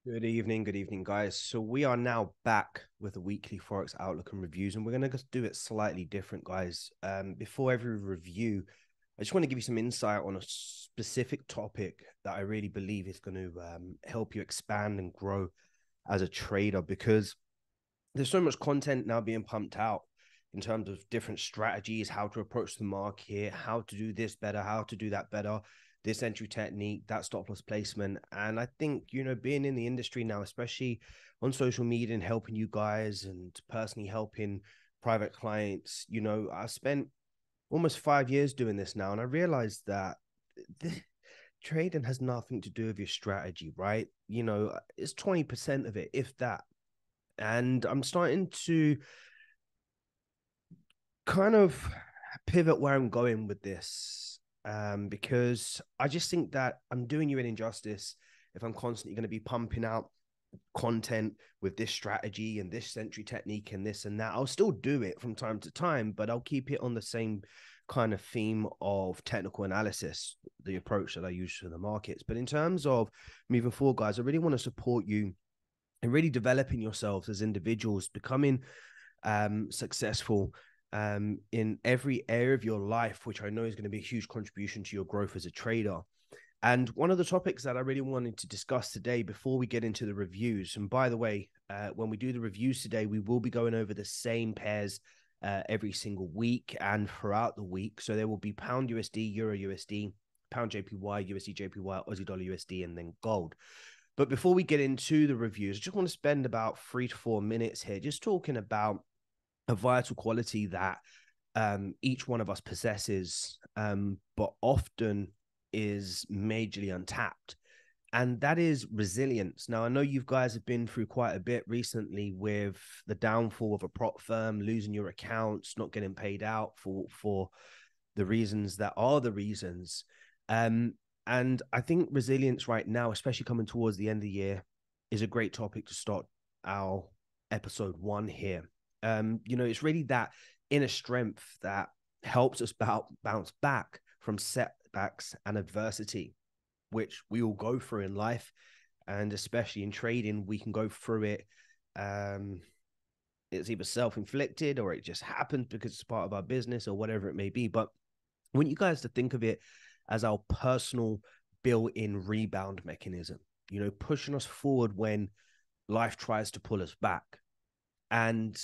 Good evening, guys. So we are now back with a weekly Forex outlook and reviews, and we're going to do it slightly different, guys. Before every review, I just want to give you some insight on a specific topic that I really believe is going to help you expand and grow as a trader, because there's so much content now being pumped out in terms of different strategies, how to approach the market, how to do this better, how to do that better, this entry technique, that stop loss placement. And I think, being in the industry now, especially on social media and helping you guys and personally helping private clients, I spent almost 5 years doing this now. And I realized that the, trading has nothing to do with your strategy, right? It's 20% of it, if that. And I'm starting to kind of pivot where I'm going with this, because I just think that I'm doing you an injustice if I'm constantly going to be pumping out content with this strategy and this century technique and this and that. I'll still do it from time to time, but I'll keep it on the same kind of theme of technical analysis, the approach that I use for the markets. But in terms of moving forward, guys, I really want to support you and really developing yourselves as individuals, becoming successful in every area of your life, which I know is going to be a huge contribution to your growth as a trader. And one of the topics that I really wanted to discuss today before we get into the reviews, and by the way, when we do the reviews today, we will be going over the same pairs every single week and throughout the week. So there will be pound USD, euro USD, pound JPY, USD JPY, Aussie dollar USD, and then gold. But before we get into the reviews, I just want to spend about 3 to 4 minutes here just talking about a vital quality that each one of us possesses, but often is majorly untapped. And that is resilience. Now, I know you guys have been through quite a bit recently with the downfall of a prop firm, losing your accounts, not getting paid out for the reasons that are the reasons. And I think resilience right now, especially coming towards the end of the year, is a great topic to start our episode 1 here. It's really that inner strength that helps us bounce back from setbacks and adversity, which we all go through in life. And especially in trading, we can go through it. It's either self-inflicted or it just happens because it's part of our business or whatever it may be. But I want you guys to think of it as our personal built-in rebound mechanism, pushing us forward when life tries to pull us back. And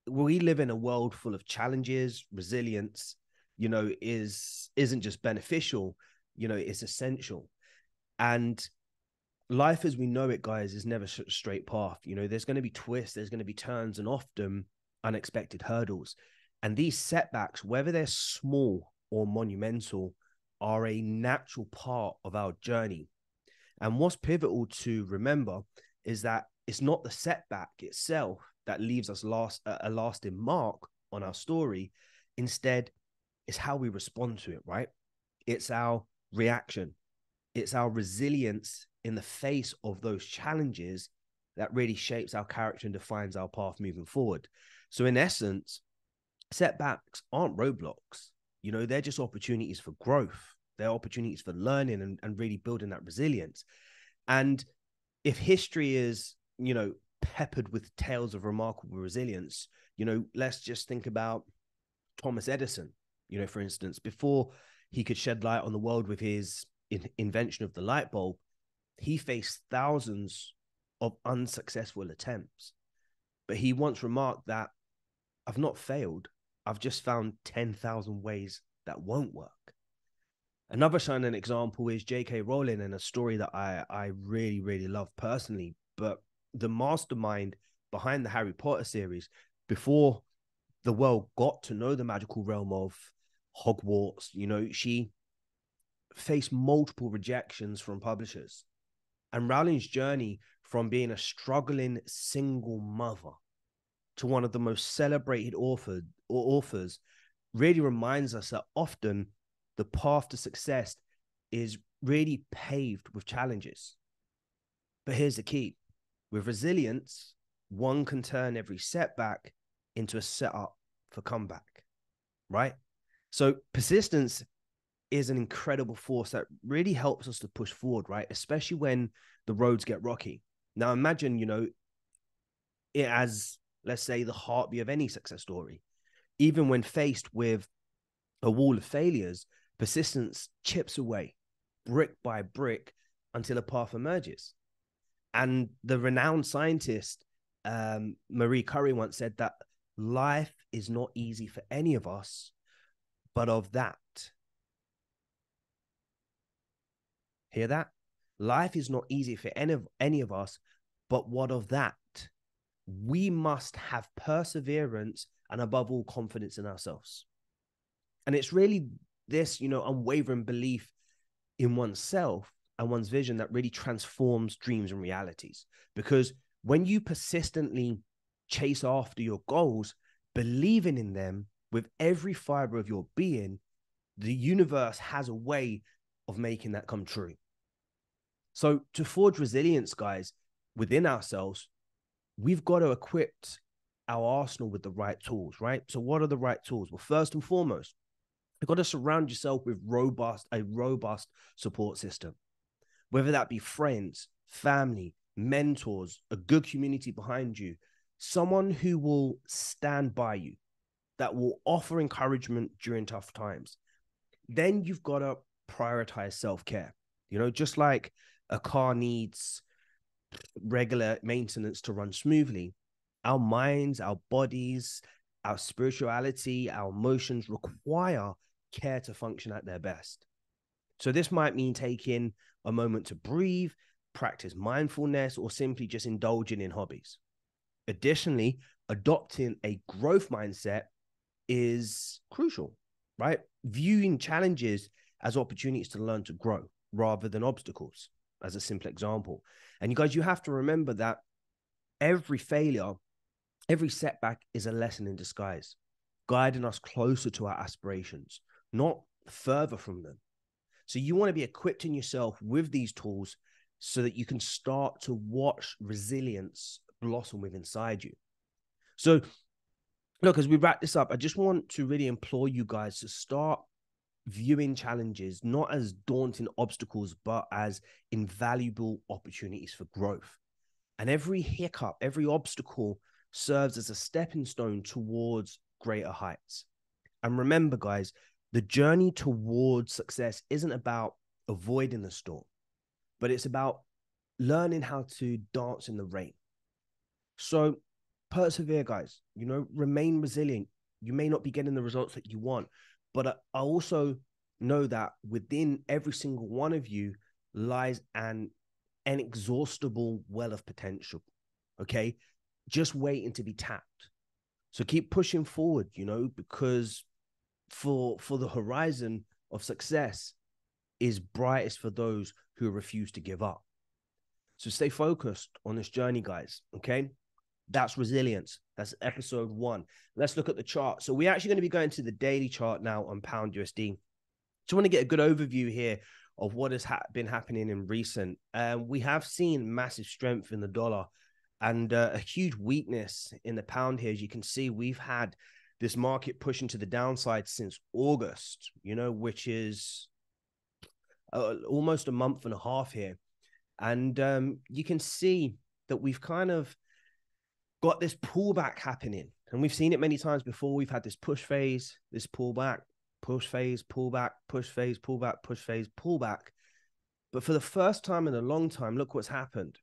we live in a world full of challenges. Resilience, isn't just beneficial, it's essential. And life as we know it, guys, is never a straight path. There's going to be twists, there's going to be turns, and often unexpected hurdles. And these setbacks, whether they're small or monumental, are a natural part of our journey. And what's pivotal to remember is that it's not the setback itself that leaves us a lasting mark on our story. Instead, it's how we respond to it, right? It's our reaction. It's our resilience in the face of those challenges that really shapes our character and defines our path moving forward. So in essence, setbacks aren't roadblocks. They're just opportunities for growth. They're opportunities for learning and really building that resilience. And if history is, peppered with tales of remarkable resilience, let's just think about Thomas Edison, for instance. Before he could shed light on the world with his invention of the light bulb, he faced thousands of unsuccessful attempts. But he once remarked that I've not failed. I've just found 10,000 ways that won't work. Another shining example is J.K. Rowling, and a story that I really, really love personally. But the mastermind behind the Harry Potter series, before the world got to know the magical realm of Hogwarts, she faced multiple rejections from publishers. And Rowling's journey from being a struggling single mother to one of the most celebrated authors really reminds us that often the path to success is really paved with challenges. But here's the key. With resilience, one can turn every setback into a setup for comeback, right? So persistence is an incredible force that really helps us to push forward, right? Especially when the roads get rocky. Now imagine, it as, let's say, the heartbeat of any success story. Even when faced with a wall of failures, persistence chips away brick by brick until a path emerges. And the renowned scientist, Marie Curie, once said that life is not easy for any of us, but of that. Hear that? Life is not easy for any of us, but what of that? We must have perseverance and, above all, confidence in ourselves. And it's really this, unwavering belief in oneself and one's vision that really transforms dreams and realities. Because when you persistently chase after your goals, believing in them with every fiber of your being, the universe has a way of making that come true. So to forge resilience, guys, within ourselves, we've got to equip our arsenal with the right tools, right? So what are the right tools? Well, first and foremost, you've got to surround yourself with a robust support system, whether that be friends, family, mentors, a good community behind you, someone who will stand by you, that will offer encouragement during tough times. Then you've got to prioritize self-care. Just like a car needs regular maintenance to run smoothly, our minds, our bodies, our spirituality, our emotions require care to function at their best. So this might mean taking a moment to breathe, practice mindfulness, or simply just indulging in hobbies. Additionally, adopting a growth mindset is crucial, right? Viewing challenges as opportunities to learn to grow rather than obstacles, as a simple example. And you guys, you have to remember that every failure, every setback is a lesson in disguise, guiding us closer to our aspirations, not further from them. So you want to be equipping yourself with these tools so that you can start to watch resilience blossom within inside you. So look, as we wrap this up, I just want to really implore you guys to start viewing challenges not as daunting obstacles, but as invaluable opportunities for growth. And every hiccup, every obstacle serves as a stepping stone towards greater heights. And remember, guys, the journey towards success isn't about avoiding the storm, but it's about learning how to dance in the rain. So persevere, guys, remain resilient. You may not be getting the results that you want, but I also know that within every single one of you lies an inexhaustible well of potential. Okay. Just waiting to be tapped. So keep pushing forward, because for the horizon of success is brightest for those who refuse to give up. So stay focused on this journey, guys. Okay. That's resilience. That's episode 1. Let's look at the chart. So we're actually going to be going to the daily chart now on pound USD. Just want to get a good overview here of what has been happening in recent. We have seen massive strength in the dollar and a huge weakness in the pound here. As you can see, we've had this market pushing to the downside since August, which is almost a month and a half here. And you can see that we've kind of got this pullback happening. And we've seen it many times before. We've had this push phase, this pullback, push phase, pullback, push phase, pullback, push phase, pullback. But for the first time in a long time, look what's happened.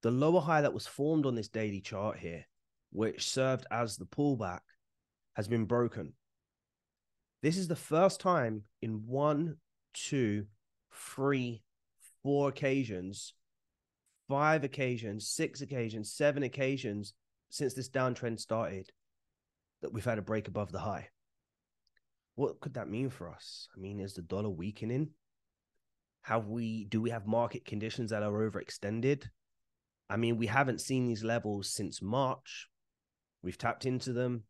The lower high that was formed on this daily chart here, which served as the pullback, has been broken. This is the first time in 1, 2, 3, 4 occasions, 5 occasions, 6 occasions, 7 occasions since this downtrend started that we've had a break above the high. What could that mean for us? I mean, is the dollar weakening? Do we have market conditions that are overextended? I mean, we haven't seen these levels since March. We've tapped into them,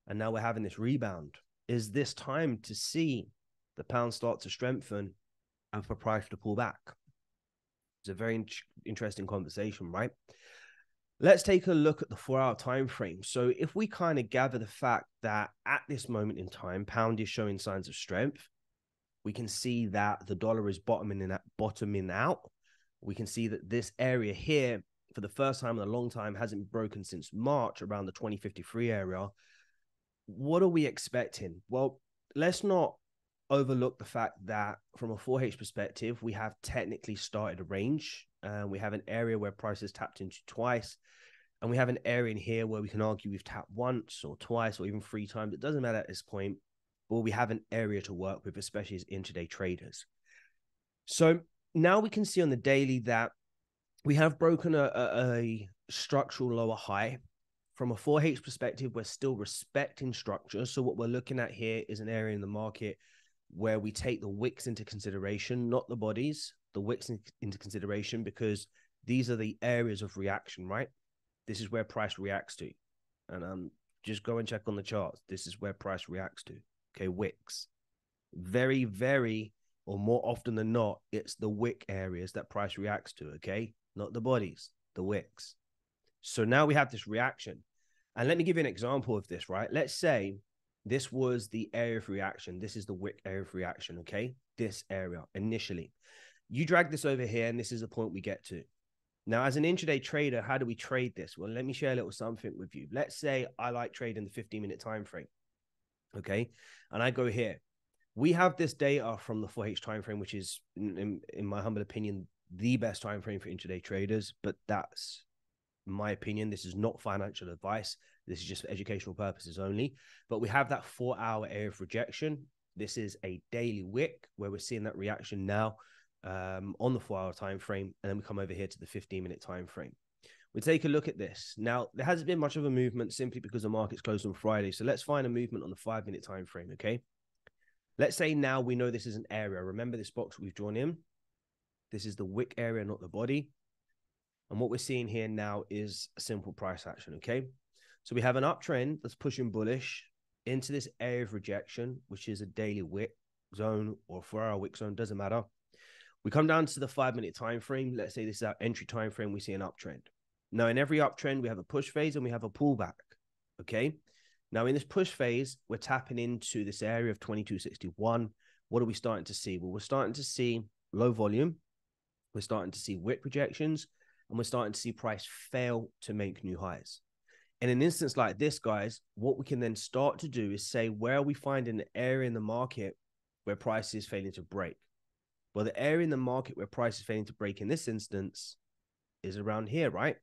and now we're having this rebound. Is this time to see the pound start to strengthen and for price to pull back? It's a very interesting conversation, right? Let's take a look at the 4-hour time frame. So if we kind of gather the fact that at this moment in time, pound is showing signs of strength, we can see that the dollar is bottoming out. We can see that this area here for the first time in a long time, hasn't broken since March around the 2053 area. What are we expecting? Well, let's not overlook the fact that from a 4H perspective, we have technically started a range. We have an area where prices tapped into twice. And we have an area in here where we can argue we've tapped once or twice or even 3 times. It doesn't matter at this point. But we have an area to work with, especially as intraday traders. So now we can see on the daily that we have broken a structural lower high. From a 4H perspective, we're still respecting structure. So what we're looking at here is an area in the market where we take the wicks into consideration, not the bodies, the wicks into consideration, because these are the areas of reaction, right? This is where price reacts to. And just go and check on the charts. This is where price reacts to. Okay, wicks. Very, very, or more often than not, it's the wick areas that price reacts to, okay? Not the bodies, the wicks. So now we have this reaction. And let me give you an example of this, right? Let's say this was the area of reaction. This is the wick area of reaction, okay? This area initially. You drag this over here, and this is the point we get to. Now, as an intraday trader, how do we trade this? Well, let me share a little something with you. Let's say I like trading the 15-minute time frame, okay? And I go here. We have this data from the 4H time frame, which is, in my humble opinion, the best time frame for intraday traders. But that's my opinion. This is not financial advice. This is just for educational purposes only. But we have that 4-hour area of rejection. This is a daily wick where we're seeing that reaction now on the 4-hour time frame, and then we come over here to the 15-minute time frame. We take a look at this. Now, there hasn't been much of a movement simply because the market's closed on Friday. So let's find a movement on the 5-minute time frame, okay? Let's say now we know this is an area. Remember this box we've drawn in? This is the wick area, not the body. And what we're seeing here now is a simple price action, okay? So we have an uptrend that's pushing bullish into this area of rejection, which is a daily wick zone or 4-hour wick zone, doesn't matter. We come down to the 5-minute time frame. Let's say this is our entry time frame. We see an uptrend. Now, in every uptrend, we have a push phase and we have a pullback, okay? Now, in this push phase, we're tapping into this area of 2261. What are we starting to see? Well, we're starting to see low volume. We're starting to see wick rejections, and we're starting to see price fail to make new highs. In an instance like this, guys, what we can then start to do is say, where are we finding an area in the market where price is failing to break? Well, the area in the market where price is failing to break in this instance is around here, right?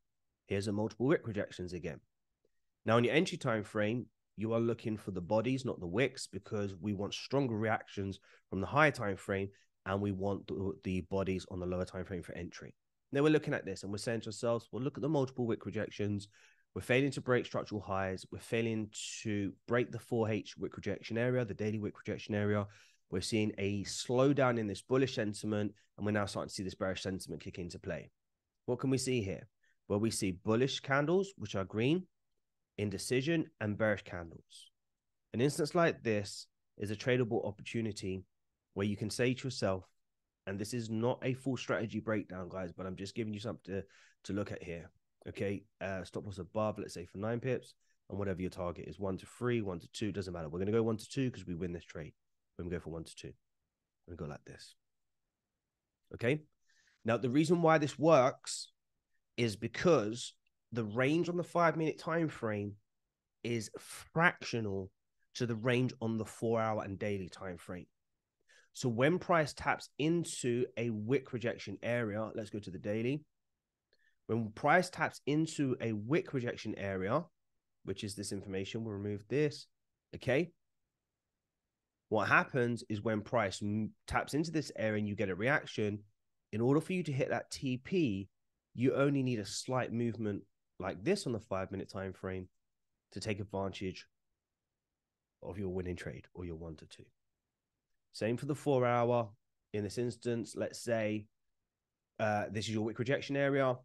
Here's a multiple wick rejections again. Now, in your entry time frame, you are looking for the bodies, not the wicks, because we want stronger reactions from the higher time frame, and we want the bodies on the lower time frame for entry. Now we're looking at this and we're saying to ourselves, well, look at the multiple wick rejections. We're failing to break structural highs. We're failing to break the 4H wick rejection area, the daily wick rejection area. We're seeing a slowdown in this bullish sentiment, and we're now starting to see this bearish sentiment kick into play. What can we see here? Well, we see bullish candles, which are green, indecision, and bearish candles. An instance like this is a tradable opportunity where you can say to yourself, and this is not a full strategy breakdown, guys, but I'm just giving you something to look at here. Okay, stop loss above, let's say for 9 pips, and whatever your target is, 1 to 3, 1 to 2, doesn't matter. We're going to go 1 to 2 because we win this trade. We're going to go for 1 to 2. We're going to go like this. Okay, now the reason why this works is because the range on the 5-minute time frame is fractional to the range on the 4-hour and daily time frame. So when price taps into a wick rejection area, let's go to the daily. When price taps into a wick rejection area, which is this information, we'll remove this, okay? What happens is when price taps into this area and you get a reaction, in order for you to hit that TP, you only need a slight movement like this on the 5-minute time frame to take advantage of your winning trade or your 1 to 2. Same for the 4-hour. In this instance, let's say this is your wick rejection area.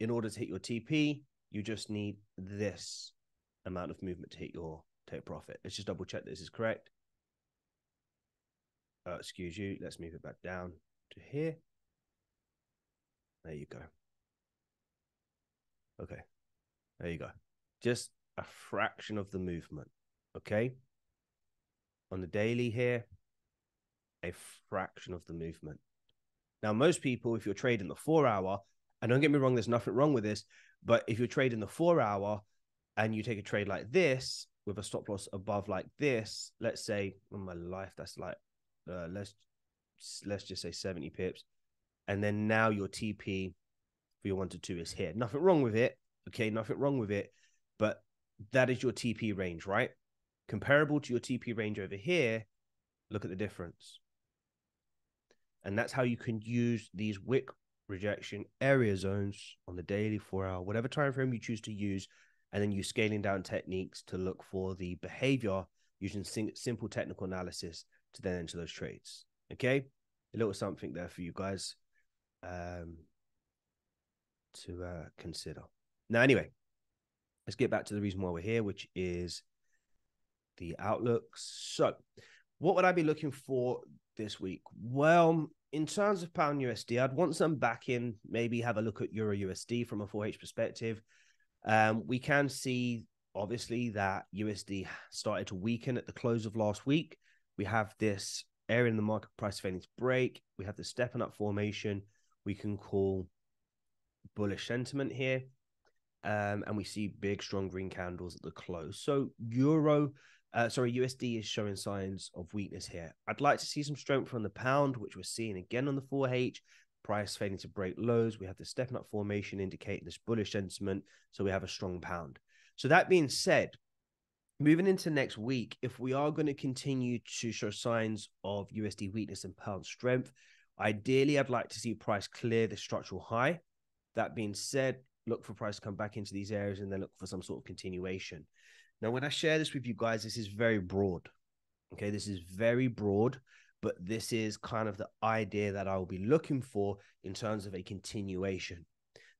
In order to hit your TP, you just need this amount of movement to hit your take profit. Let's just double check this is correct. Excuse you. Let's move it back down to here. There you go. Okay. There you go. Just a fraction of the movement. Okay. On the daily here, a fraction of the movement. Now, most people, if you're trading the 4-hour And don't get me wrong, there's nothing wrong with this. But if you're trading the 4-hour and you take a trade like this with a stop loss above like this, let's say, in my life, that's like, let's just say 70 pips. And then now your TP for your 1 to 2 is here. Nothing wrong with it. Okay, nothing wrong with it. But that is your TP range, right? Comparable to your TP range over here, look at the difference. And that's how you can use these wick rejection area zones on the daily, 4-hour, whatever time frame you choose to use, and then you scaling down techniques to look for the behavior using simple technical analysis to then enter those trades. Okay, a little something there for you guys to consider. Now, anyway, let's get back to the reason why we're here, which is the outlooks. So what would I be looking for this week? Well, in terms of pound USD, I'd want some back in, maybe have a look at Euro USD from a 4H perspective. We can see, obviously, that USD started to weaken at the close of last week. We have this area in the market price failing to break. We have the stepping up formation. We can call bullish sentiment here. And we see big, strong green candles at the close. So USD is showing signs of weakness here. I'd like to see some strength from the pound, which we're seeing again on the 4H. Price failing to break lows. We have the stepping up formation indicating this bullish sentiment. So we have a strong pound. So that being said, moving into next week, if we are going to continue to show signs of USD weakness and pound strength, ideally, I'd like to see price clear the structural high. That being said, look for price to come back into these areas and then look for some sort of continuation. Now, when I share this with you guys, this is very broad. Okay, this is very broad, but this is kind of the idea that I will be looking for in terms of a continuation.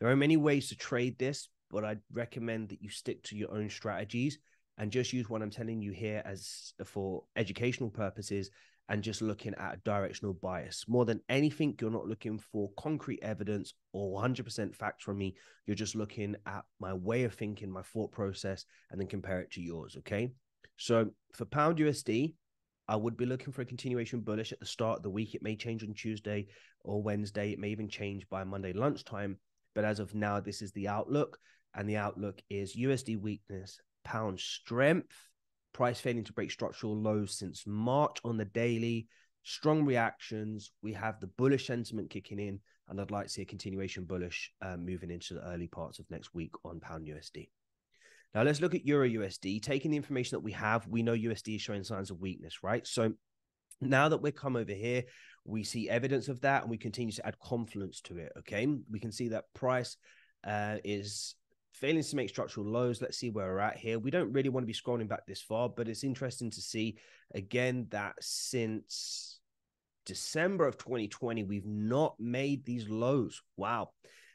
There are many ways to trade this, but I'd recommend that you stick to your own strategies and just use what I'm telling you here as for educational purposes and just looking at a directional bias. More than anything, you're not looking for concrete evidence or 100% facts from me. You're just looking at my way of thinking, my thought process, and then compare it to yours, okay? So for pound USD, I would be looking for a continuation bullish at the start of the week. It may change on Tuesday or Wednesday. It may even change by Monday lunchtime. But as of now, this is the outlook. And the outlook is USD weakness, pound strength, price failing to break structural lows since March on the daily, strong reactions. We have the bullish sentiment kicking in, and I'd like to see a continuation bullish moving into the early parts of next week on pound USD. Now, let's look at Euro USD. Taking the information that we have, we know USD is showing signs of weakness, right? So now that we've come over here, we see evidence of that, and we continue to add confluence to it, okay? We can see that price is failing to make structural lows. Let's see where we're at here. We don't really want to be scrolling back this far, but it's interesting to see, again, that since December of 2020, we've not made these lows. Wow.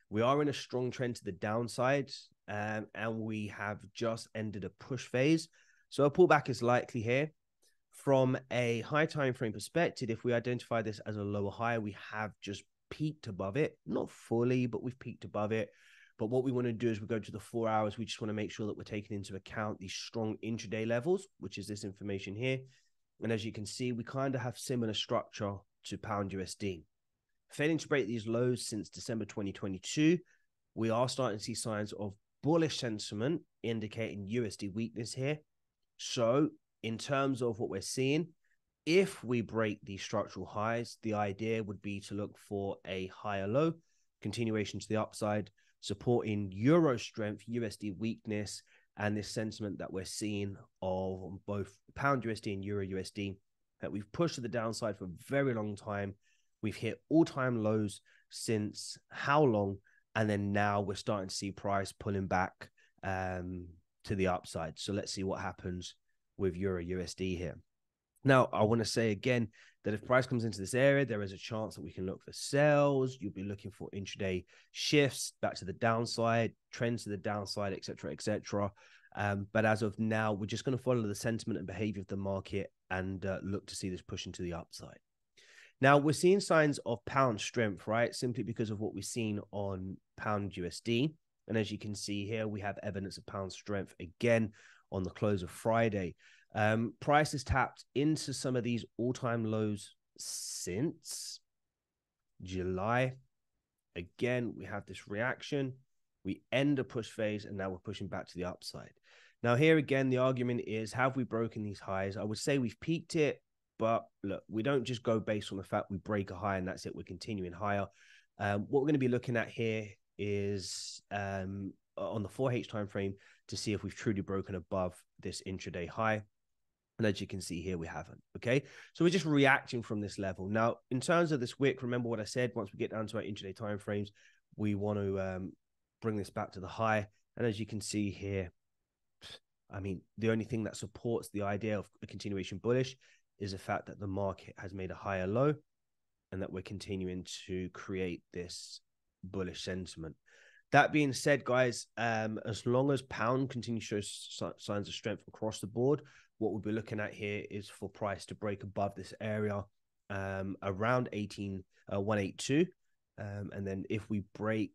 We are in a strong trend to the downside, and we have just ended a push phase. So a pullback is likely here. From a high time frame perspective, if we identify this as a lower high, we have just peaked above it. Not fully, but we've peaked above it. But what we want to do is we go to the 4 hours. We just want to make sure that we're taking into account these strong intraday levels, which is this information here. And as you can see, we kind of have similar structure to pound USD. Failing to break these lows since December 2022, we are starting to see signs of bullish sentiment indicating USD weakness here. So in terms of what we're seeing, if we break these structural highs, the idea would be to look for a higher low, continuation to the upside, supporting euro strength, USD weakness, and this sentiment that we're seeing of both pound USD and euro USD that we've pushed to the downside for a very long time. We've hit all-time lows since how long? And then now we're starting to see price pulling back to the upside. So let's see what happens with euro USD here. Now, I want to say again that if price comes into this area, there is a chance that we can look for sells. You'll be looking for intraday shifts back to the downside, trends to the downside, et cetera, et cetera. But as of now, we're just going to follow the sentiment and behavior of the market and look to see this push into the upside. Now, we're seeing signs of pound strength, right? Simply because of what we've seen on pound USD. And as you can see here, we have evidence of pound strength again on the close of Friday. Price has tapped into some of these all-time lows since July. Again, we have this reaction. We end a push phase, and now we're pushing back to the upside. Now, here again, the argument is, have we broken these highs? I would say we've peaked it, but look, we don't just go based on the fact we break a high and that's it. We're continuing higher. What we're going to be looking at here is on the 4H time frame to see if we've truly broken above this intraday high. And as you can see here, we haven't. Okay, so we're just reacting from this level. Now, in terms of this wick, remember what I said. Once we get down to our intraday time frames, we want to bring this back to the high. And as you can see here, I mean, the only thing that supports the idea of a continuation bullish is the fact that the market has made a higher low and that we're continuing to create this bullish sentiment. That being said, guys, as long as pound continues to show signs of strength across the board, what we'll be looking at here is for price to break above this area around 182. And then if we break,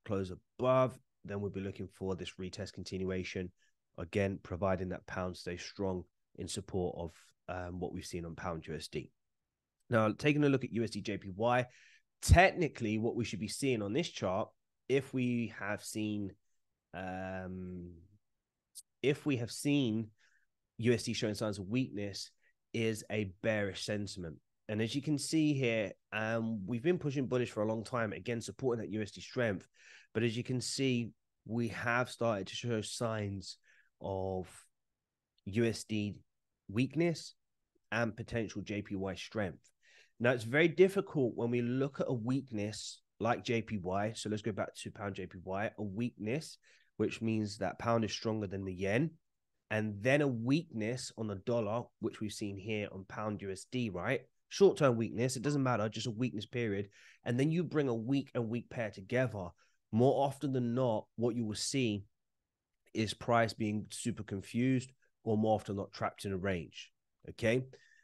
close above, then we'll be looking for this retest continuation. Again, providing that pound stays strong in support of what we've seen on pound USD. Now, taking a look at USD JPY, technically what we should be seeing on this chart, if we have seen USD showing signs of weakness, is a bearish sentiment. And as you can see here, we've been pushing bullish for a long time, again, supporting that USD strength. But as you can see, we have started to show signs of USD weakness and potential JPY strength. Now, it's very difficult when we look at a weakness like JPY. So let's go back to pound JPY, a weakness, which means that pound is stronger than the yen. And then a weakness on the dollar, which we've seen here on pound USD, right? Short-term weakness, it doesn't matter, just a weakness period. And then you bring a weak and weak pair together. More often than not, what you will see is price being super confused or more often not trapped in a range, okay?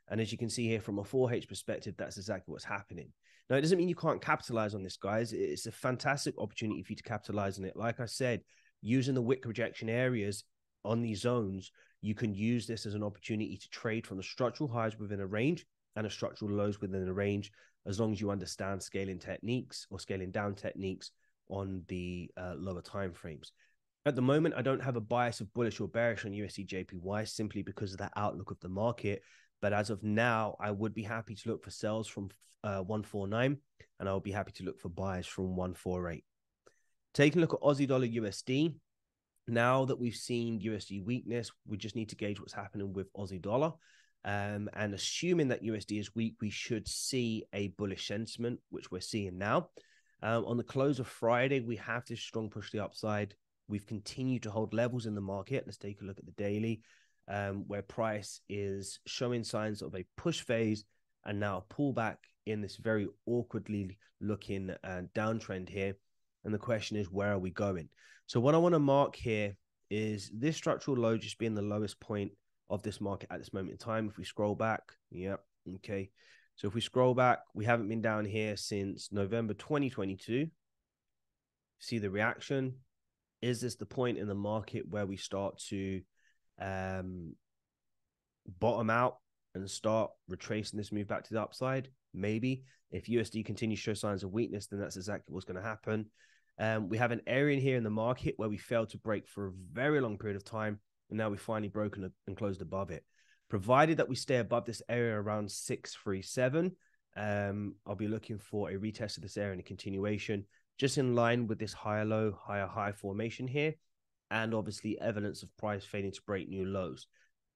And as you can see here from a 4H perspective, that's exactly what's happening. Now, it doesn't mean you can't capitalize on this, guys. It's a fantastic opportunity for you to capitalize on it. Like I said, using the wick rejection areas on these zones, you can use this as an opportunity to trade from the structural highs within a range and the structural lows within a range, as long as you understand scaling techniques or scaling down techniques on the lower time frames. At the moment, I don't have a bias of bullish or bearish on USD JPY simply because of the outlook of the market. But as of now, I would be happy to look for sells from 149, and I would be happy to look for buys from 148. Taking a look at Aussie dollar USD. Now that we've seen USD weakness, we just need to gauge what's happening with Aussie dollar. And assuming that USD is weak, we should see a bullish sentiment, which we're seeing now. On the close of Friday, we have this strong push to the upside. We've continued to hold levels in the market. Let's take a look at the daily, where price is showing signs of a push phase and now a pullback in this very awkwardly looking downtrend here. And the question is, where are we going? So what I want to mark here is this structural low just being the lowest point of this market at this moment in time. If we scroll back, yeah, okay. So if we scroll back, we haven't been down here since November 2022. See the reaction. Is this the point in the market where we start to bottom out and start retracing this move back to the upside? Maybe. If USD continues to show signs of weakness, then that's exactly what's going to happen. We have an area in here in the market where we failed to break for a very long period of time, and now we've finally broken and closed above it. Provided that we stay above this area around 637, I'll be looking for a retest of this area and a continuation, just in line with this higher low, higher high formation here, and obviously evidence of price failing to break new lows.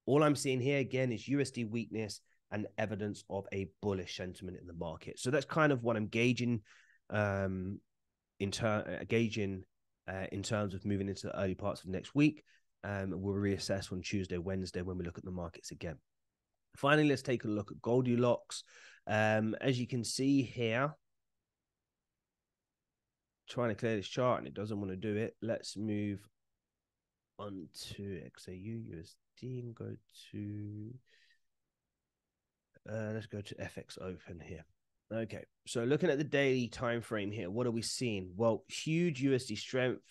All I'm seeing here again is USD weakness and evidence of a bullish sentiment in the market. So that's kind of what I'm gauging in terms of moving into the early parts of next week. We'll reassess on Tuesday, Wednesday when we look at the markets again. Finally, let's take a look at Goldilocks. As you can see here, trying to clear this chart and it doesn't want to do it. Let's move on to XAU USD and go to let's go to FX Open here. Okay, so looking at the daily time frame here, what are we seeing? Well, huge USD strength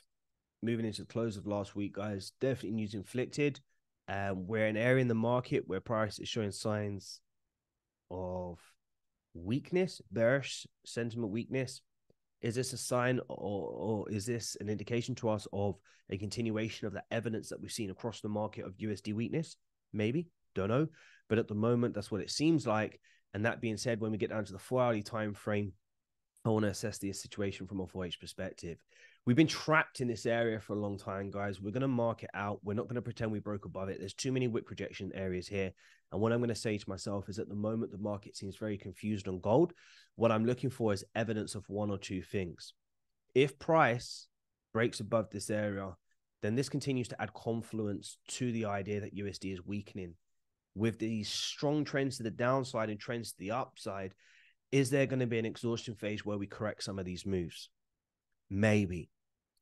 moving into the close of last week, guys. Definitely news inflicted. We're in an area in the market where price is showing signs of weakness, bearish sentiment weakness. Is this a sign, or is this an indication to us of a continuation of the evidence that we've seen across the market of USD weakness? Maybe, don't know. But at the moment, that's what it seems like. And that being said, when we get down to the 4-hourly time frame, I want to assess the situation from a 4H perspective. We've been trapped in this area for a long time, guys. We're going to mark it out. We're not going to pretend we broke above it. There's too many wick projection areas here. And what I'm going to say to myself is, at the moment, the market seems very confused on gold. What I'm looking for is evidence of one or two things. If price breaks above this area, then this continues to add confluence to the idea that USD is weakening. With these strong trends to the downside and trends to the upside, is there going to be an exhaustion phase where we correct some of these moves? Maybe.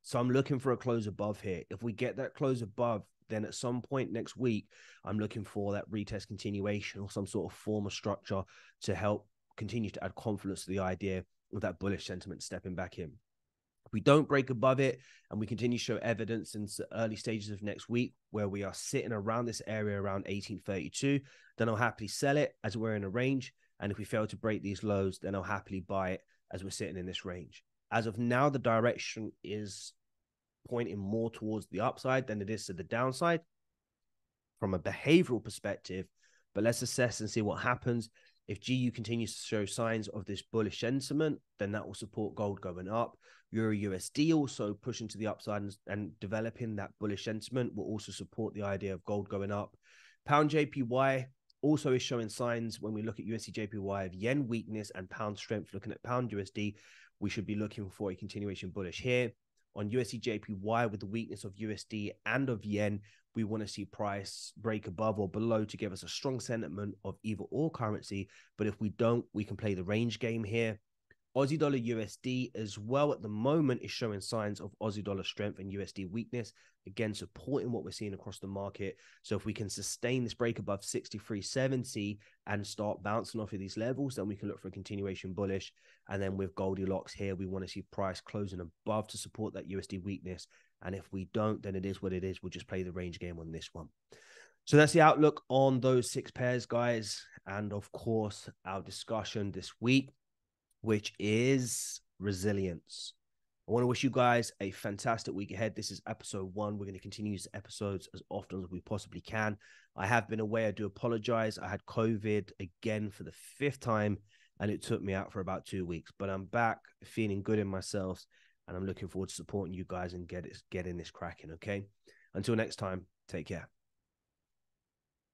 So I'm looking for a close above here. If we get that close above, then at some point next week, I'm looking for that retest continuation or some sort of form of structure to help continue to add confidence to the idea of that bullish sentiment stepping back in. If we don't break above it and we continue to show evidence in the early stages of next week where we are sitting around this area around 1832, then I'll happily sell it as we're in a range. And if we fail to break these lows, then I'll happily buy it as we're sitting in this range. As of now, the direction is pointing more towards the upside than it is to the downside from a behavioral perspective. But let's assess and see what happens. If GU continues to show signs of this bullish sentiment, then that will support gold going up. Euro USD also pushing to the upside and developing that bullish sentiment will also support the idea of gold going up. Pound JPY also is showing signs when we look at USD JPY of yen weakness and pound strength. Looking at pound USD, we should be looking for a continuation bullish here. On USD JPY, with the weakness of USD and of yen, we want to see price break above or below to give us a strong sentiment of either or currency. But if we don't, we can play the range game here. Aussie dollar USD as well at the moment is showing signs of Aussie dollar strength and USD weakness, again supporting what we're seeing across the market. So if we can sustain this break above 63.70 and start bouncing off of these levels, then we can look for a continuation bullish. And then with Goldilocks here, we want to see price closing above to support that USD weakness. And if we don't, then it is what it is. We'll just play the range game on this one. So that's the outlook on those 6 pairs, guys. And of course, our discussion this week, which is resilience. I want to wish you guys a fantastic week ahead. This is episode 1. We're going to continue these episodes as often as we possibly can. I have been away. I do apologize. I had COVID again for the 5th time, and it took me out for about 2 weeks. But I'm back feeling good in myself, and I'm looking forward to supporting you guys and getting this cracking, okay? Until next time, take care.